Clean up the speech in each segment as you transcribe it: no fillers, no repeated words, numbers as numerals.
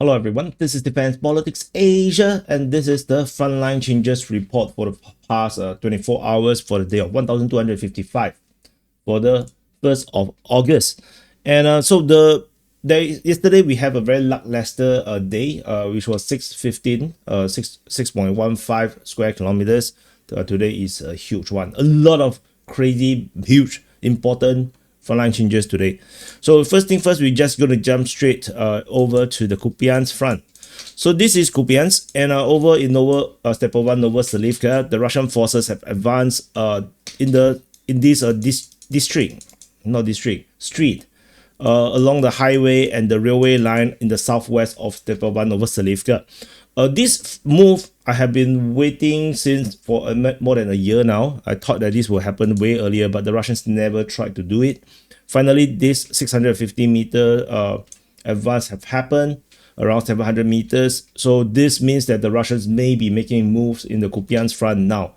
Hello everyone, this is Defense Politics Asia, and this is the Frontline Changes report for the past 24 hours for the day of 1255 for the 1st of August. And yesterday we have a very lackluster day, which was 615, 6.15 square kilometers. Today is a huge one. A lot of crazy, huge, important frontline changes today. So first thing first, we're just going to jump straight over to the Kupyansk front. So this is Kupyansk, and over in Stepová Oleksiivka, the Russian forces have advanced street along the highway and the railway line in the southwest of Stepová Oleksiivka. This move I have been waiting since for more than a year now. I thought that this will happen way earlier, but the Russians never tried to do it. Finally, this 650-meter advance have happened around 700 meters. So this means that the Russians may be making moves in the Kupyansk front now.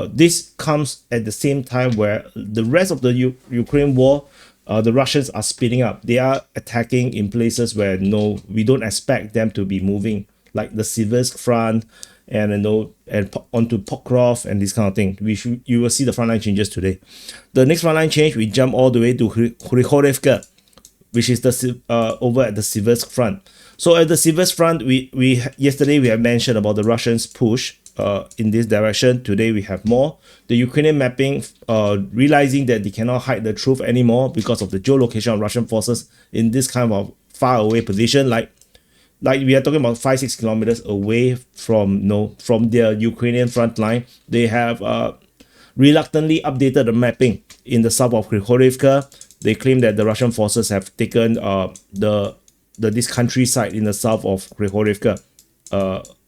This comes at the same time where the rest of the Ukraine war, the Russians are speeding up. They are attacking in places where we don't expect them to be moving, like the Siversk front and onto POKROVSK and this kind of thing. You will see the frontline changes today. The next frontline change, we jump all the way to Kupyansk, which is over at the Siversk front. So at the Siversk front, yesterday we have mentioned about the Russians push in this direction. Today we have more. The Ukrainian mapping, realizing that they cannot hide the truth anymore because of the geolocation of Russian forces in this kind of far away position, like we are talking about 5-6 kilometers away from their Ukrainian front line. They have reluctantly updated the mapping in the south of Kupyansk. They claim that the Russian forces have taken this countryside in the south of Kupyansk.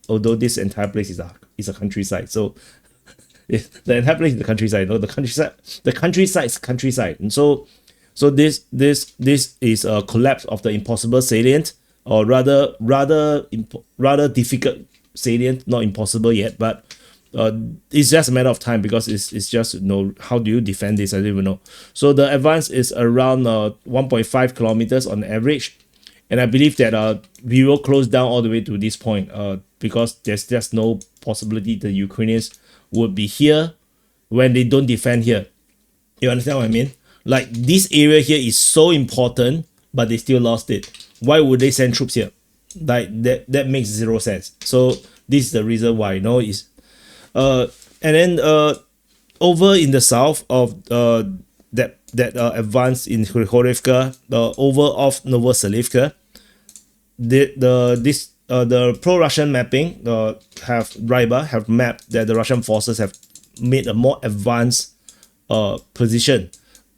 Although this entire place is a countryside, so the entire place is the countryside. The countryside is countryside, and so this is a collapse of the impossible salient, or rather difficult salient, not impossible yet, but it's just a matter of time, because it's just how do you defend this? I don't even know. So the advance is around 1.5 kilometers on average, and I believe that we will close down all the way to this point, because there's just no possibility the Ukrainians would be here when they don't defend here. You understand what I mean? Like, this area here is so important, but they still lost it. Why would they send troops here? Like, that makes zero sense. So this is the reason why, is and then over in the south of that advance in Kupyansk, over off Oleksiivka, the pro-Russian mapping have mapped that the Russian forces have made a more advanced position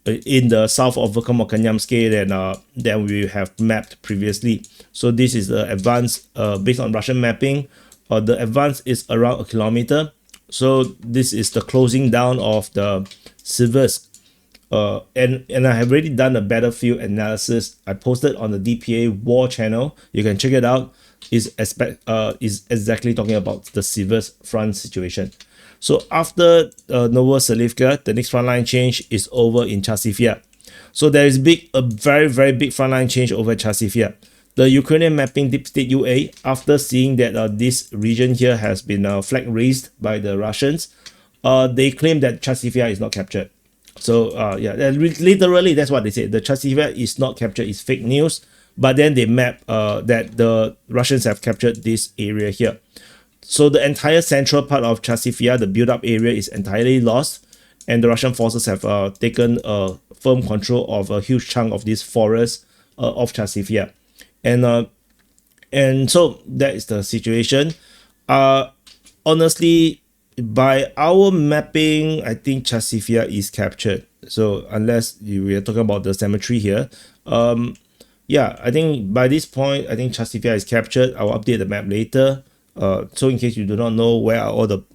in the south of Bakhmut than we have mapped previously. So this is the advance based on Russian mapping. The advance is around 1 kilometer. So this is the closing down of the Siversk. And I have already done a battlefield analysis. I posted on the DPA war channel. You can check it out. Is exactly talking about the Siversk front situation. So after Oleksiivka, the next frontline change is over in Chasiv Yar. So there is a very, very big frontline change over Chasiv Yar. The Ukrainian mapping Deep State UA, after seeing that this region here has been flag raised by the Russians, they claim that Chasiv Yar is not captured. So literally that's what they say. The Chasiv Yar is not captured is fake news. But then they map that the Russians have captured this area here. So the entire central part of Chasiv Yar, the build-up area, is entirely lost, and the Russian forces have taken firm control of a huge chunk of this forest of Chasiv Yar. And so that is the situation. Honestly, by our mapping, I think Chasiv Yar is captured. So unless we are talking about the cemetery here, yeah, I think by this point, I think Chasiv Yar is captured. I'll update the map later. So in case you do not know where are all the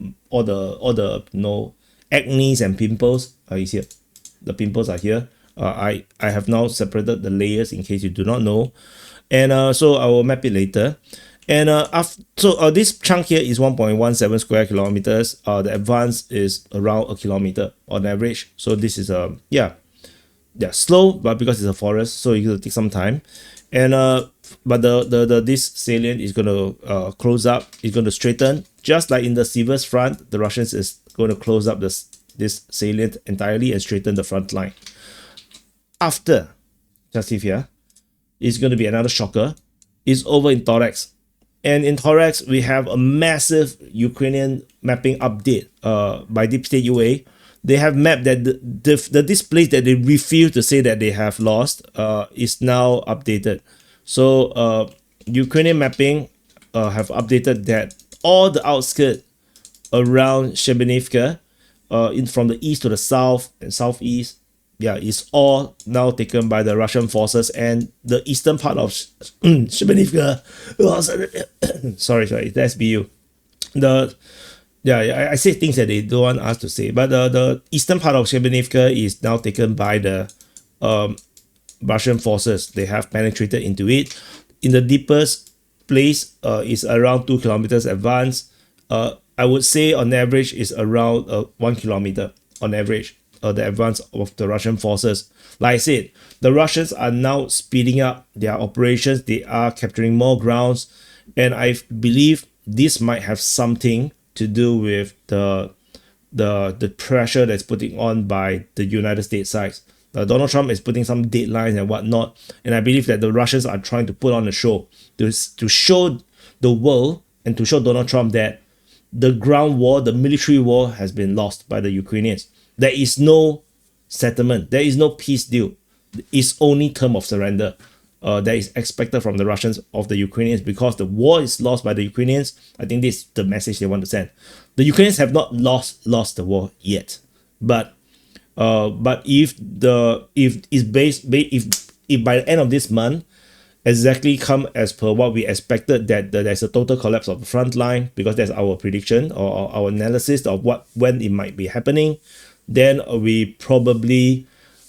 acnes and pimples, is here. The pimples are here. I have now separated the layers in case you do not know, and so I will map it later. And this chunk here is 1.17 square kilometers. The advance is around 1 kilometer on average. So this is slow, but because it's a forest, so it will take some time. And but the this salient is going to close up. It's going to straighten, just like in the Siversk front. The Russians is going to close up this salient entirely and straighten the front line. After Chasiv Yar, it's going to be another shocker. It's over in Toretsk. And in Toretsk, we have a massive Ukrainian mapping update by Deep State UA. They have mapped that this place that they refuse to say that they have lost is now updated. So Ukrainian mapping have updated that all the outskirts around Shebeniivka, from the east to the south and southeast, yeah, is all now taken by the Russian forces, and the eastern part of Shebeniivka, sorry, the SBU. I say things that they don't want us to say, but the eastern part of Shebeniivka is now taken by the Russian forces. They have penetrated into it. In the deepest place is around 2 kilometers advanced. I would say on average is around 1 kilometer on average. The advance of the Russian forces. Like I said, the Russians are now speeding up their operations. They are capturing more grounds, and I believe this might have something to do with the pressure that's putting on by the United States sides. Donald Trump is putting some deadlines and whatnot, and I believe that the Russians are trying to put on a show to show the world and to show Donald Trump that the ground war, the military war, has been lost by the Ukrainians. There is no settlement. There is no peace deal. It's only term of surrender that is expected from the Russians of the Ukrainians, because the war is lost by the Ukrainians. I think this is the message they want to send. The Ukrainians have not lost the war yet, but if by the end of this month exactly come as per what we expected, that there's a total collapse of the front line, because that's our prediction or our analysis of when it might be happening, then we probably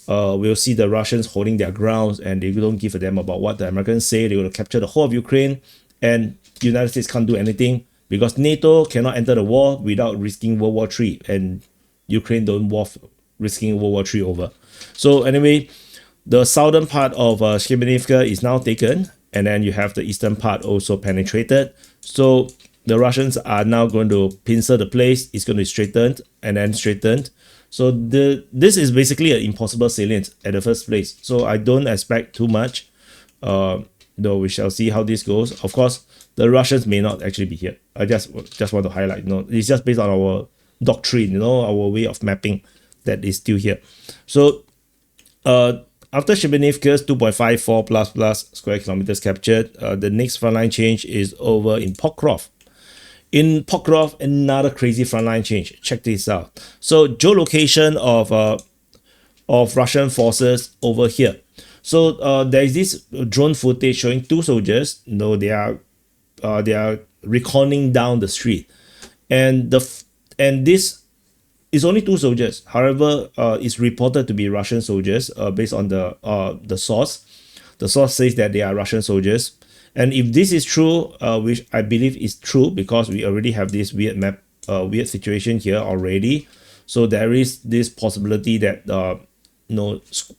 will see the Russians holding their grounds, and they don't give a damn about what the Americans say. They will capture the whole of Ukraine, and the United States can't do anything, because NATO cannot enter the war without risking World War III, and Ukraine don't risking World War III over. So anyway, the southern part of Shebeniivka is now taken, and then you have the eastern part also penetrated. So the Russians are now going to pincer the place. It's going to be straightened and then straightened. So this is basically an impossible salient at the first place. So I don't expect too much, though we shall see how this goes. Of course, the Russians may not actually be here. I just want to highlight, it's just based on our doctrine, our way of mapping that is still here. So after Shebeniivka's 2.54 plus square kilometers captured, the next frontline change is over in Pokrov. In Pokrov, another crazy frontline change. Check this out. So geolocation of Russian forces over here. So there is this drone footage showing two soldiers. They are reconning down the street, and this is only two soldiers. However, it's reported to be Russian soldiers based on the source. The source says that they are Russian soldiers. And if this is true, which I believe is true, because we already have this weird situation here already, so there is this possibility that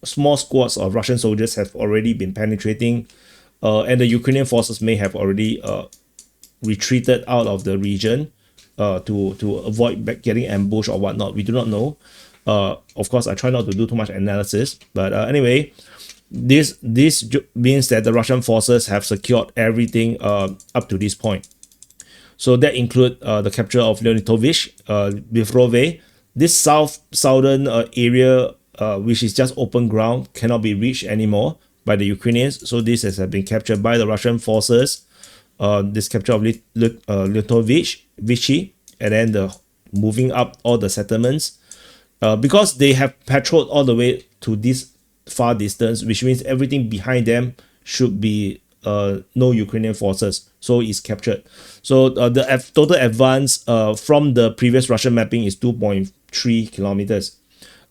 small squads of Russian soldiers have already been penetrating, and the Ukrainian forces may have already retreated out of the region to avoid getting ambushed or whatnot. We do not know. Of course, I try not to do too much analysis, but anyway. This means that the Russian forces have secured everything up to this point. So that include the capture of Leonitovich, Bifrove. This southern area, which is just open ground, cannot be reached anymore by the Ukrainians. So this has been captured by the Russian forces. This capture of Leonitovich, Vichy, and then the moving up all the settlements, because they have patrolled all the way to this far distance, which means everything behind them should be no Ukrainian forces, so it's captured. So the total advance from the previous Russian mapping is 2.3 kilometers.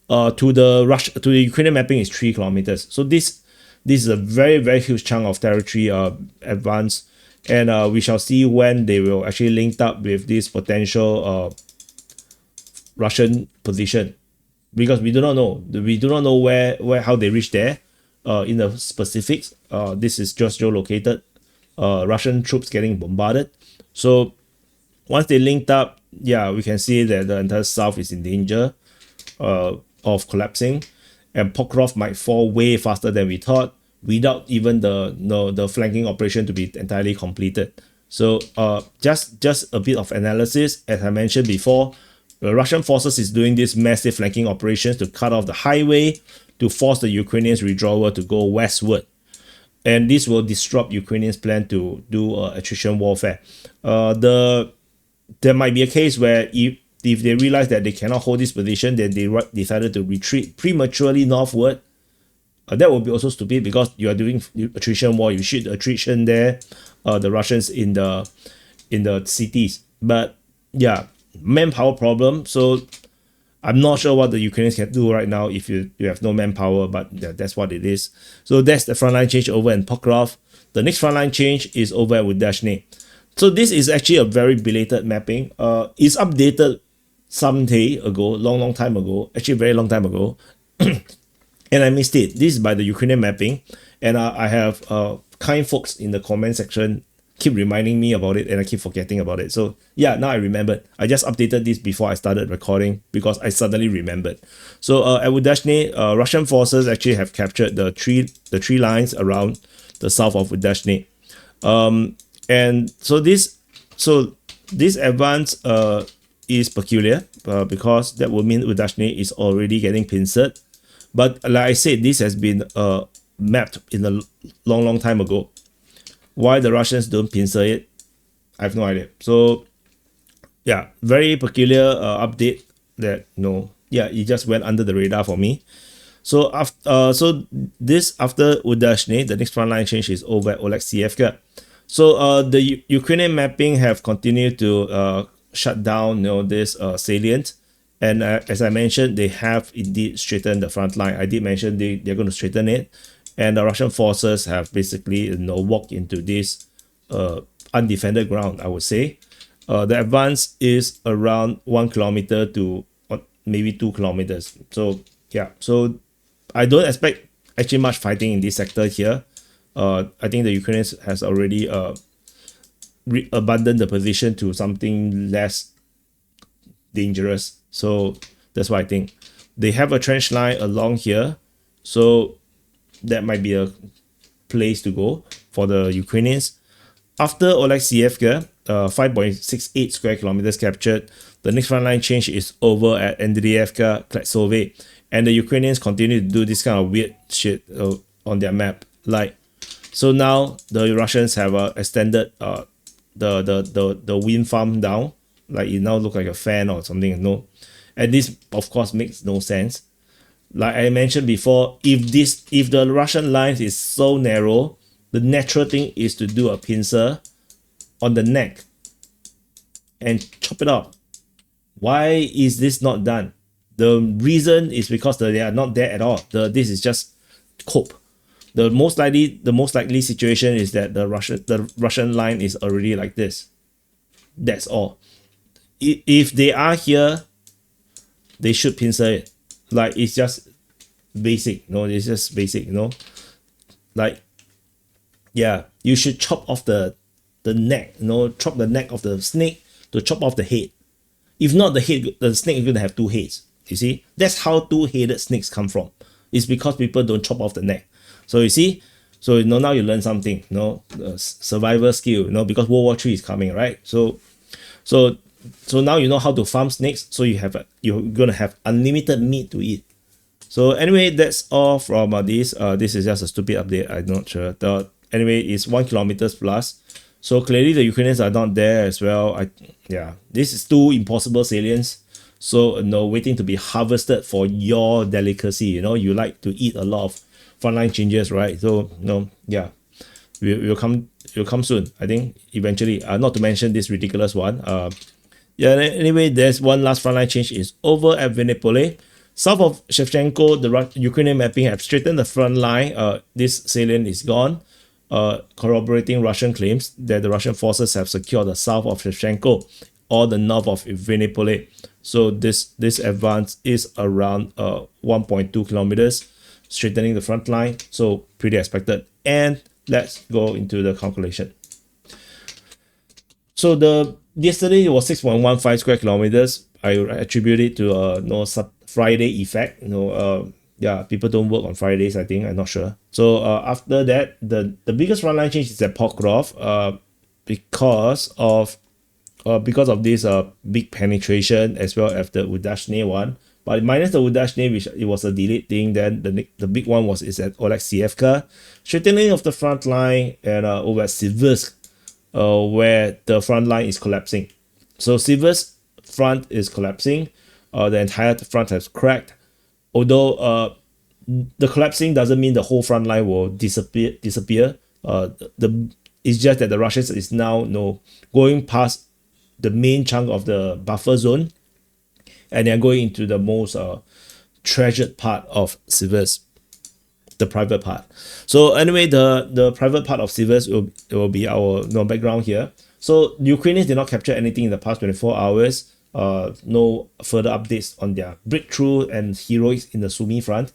To the Ukrainian mapping is 3 kilometers. So this is a very, very huge chunk of territory advance, and we shall see when they will actually link up with this potential Russian position, because we do not know. We do not know how they reach there. in the specifics. This is just geolocated. Russian troops getting bombarded. So once they linked up, yeah, we can see that the entire south is in danger of collapsing, and Pokrov might fall way faster than we thought without even the flanking operation to be entirely completed. So just a bit of analysis. As I mentioned before, the Russian forces is doing these massive flanking operations to cut off the highway to force the Ukrainians' withdrawal to go westward. And this will disrupt Ukrainians' plan to do attrition warfare. There might be a case where if they realize that they cannot hold this position, then they decided to retreat prematurely northward. That would be also stupid because you are doing attrition war. You shoot attrition there, the Russians in the cities. But yeah, manpower problem. So I'm not sure what the Ukrainians can do right now if you have no manpower, but yeah, that's what it is. So that's the frontline change over in Pokrov. The next frontline change is over at Udashn. So this is actually a very belated mapping. It's updated some day ago, long time ago, actually very long time ago. And I missed it. This is by the Ukrainian mapping. And I have kind folks in the comment section keep reminding me about it, and I keep forgetting about it. So yeah, now I remembered. I just updated this before I started recording because I suddenly remembered. So at Udashn, Russian forces actually have captured the tree lines around the south of Udashn. And so this advance is peculiar because that would mean Udashn is already getting pincered. But like I said, this has been mapped in a long time ago. Why the Russians don't pincer it, I have no idea. So yeah, very peculiar update that it just went under the radar for me. So after after Udashn, the next frontline change is over at Oleksiivka. So the Ukrainian mapping have continued to shut down this salient. And as I mentioned, they have indeed straightened the front line. I did mention they're going to straighten it. And the Russian forces have basically walked into this undefended ground, I would say. The advance is around 1 kilometer to maybe 2 kilometers. So yeah, so I don't expect actually much fighting in this sector here. I think the Ukrainians has already abandoned the position to something less dangerous. So that's what I think. They have a trench line along here, so that might be a place to go for the Ukrainians. After Oleksiivka, 5.68 square kilometers captured, the next frontline change is over at Andrefka, and the Ukrainians continue to do this kind of weird shit on their map. Like, so now the Russians have extended the wind farm down. Like, it now looks like a fan or something. No, and this of course makes no sense. Like I mentioned before, if the Russian lines is so narrow, the natural thing is to do a pincer on the neck and chop it off. Why is this not done? The reason is because they are not there at all. This is just cope. The most likely situation is that the Russian line is already like this. That's all. If they are here, they should pincer it. Like, it's just basic. It's just basic. Like, yeah, you should chop off the neck. Chop the neck of the snake to chop off the head. If not, the snake is going to have two heads. You see, that's how two-headed snakes come from. It's because people don't chop off the neck. So you see, so now you learn something. Survival skill. Because World War III is coming, right? So now you know how to farm snakes. So you're gonna have unlimited meat to eat. So anyway, that's all from this. This is just a stupid update. I'm not sure. Anyway, it's 1 kilometers plus. So clearly the Ukrainians are not there as well. This is two impossible salients. So waiting to be harvested for your delicacy. You like to eat a lot of frontline changes, right? So we'll come soon. I think eventually. Not to mention this ridiculous one. Anyway, there's one last frontline change is over at Vinipulate. South of Shevchenko, the Ukrainian mapping have straightened the front line. This salient is gone, corroborating Russian claims that the Russian forces have secured the south of Shevchenko or the north of Vinipulate. So this advance is around 1.2 kilometers. strengthening the front line. So pretty expected. And let's go into the calculation. So yesterday it was 6.15 square kilometers. I attribute it to Friday effect. Yeah, people don't work on Fridays, I think. I'm not sure. So after that, the biggest frontline change is at Pokrov, because of this big penetration as well as the Udashn one. But minus the Udashn, which it was a delayed thing, then the big one is at Oleksiivka, strengthening of the front line, and over at Siversk, where the front line is collapsing. So Siversk front is collapsing. The entire front has cracked. Although the collapsing doesn't mean the whole front line will disappear. It's just that the Russians is now going past the main chunk of the buffer zone, and they're going into the most treasured part of Siversk, the private part. So anyway, the private part of Siversk will be our background here. So the Ukrainians did not capture anything in the past 24 hours. No further updates on their breakthrough and heroics in the Sumy front.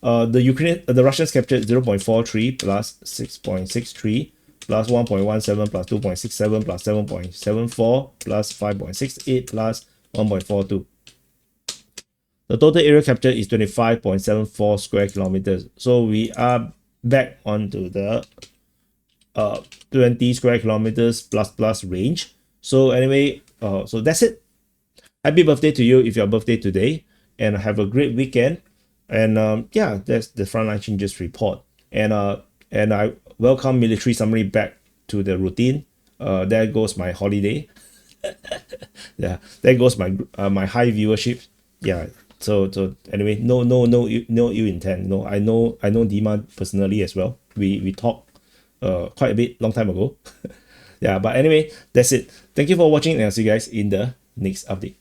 The Russians captured 0.43 plus 6.63 plus 1.17 plus 2.67 plus 7.74 plus 5.68 plus 1.42. The total area captured is 25.74 square kilometers. So we are back onto the 20 square kilometers plus range. So anyway, so that's it. Happy birthday to you if your birthday today, and have a great weekend. And yeah, that's the Frontline Changes report. And I welcome military summary back to the routine. There goes my holiday. Yeah, there goes my high viewership. Yeah. So anyway, no ill intent. No, I know Dima personally as well. We talked quite a bit long time ago. Yeah, but anyway, that's it. Thank you for watching, and I'll see you guys in the next update.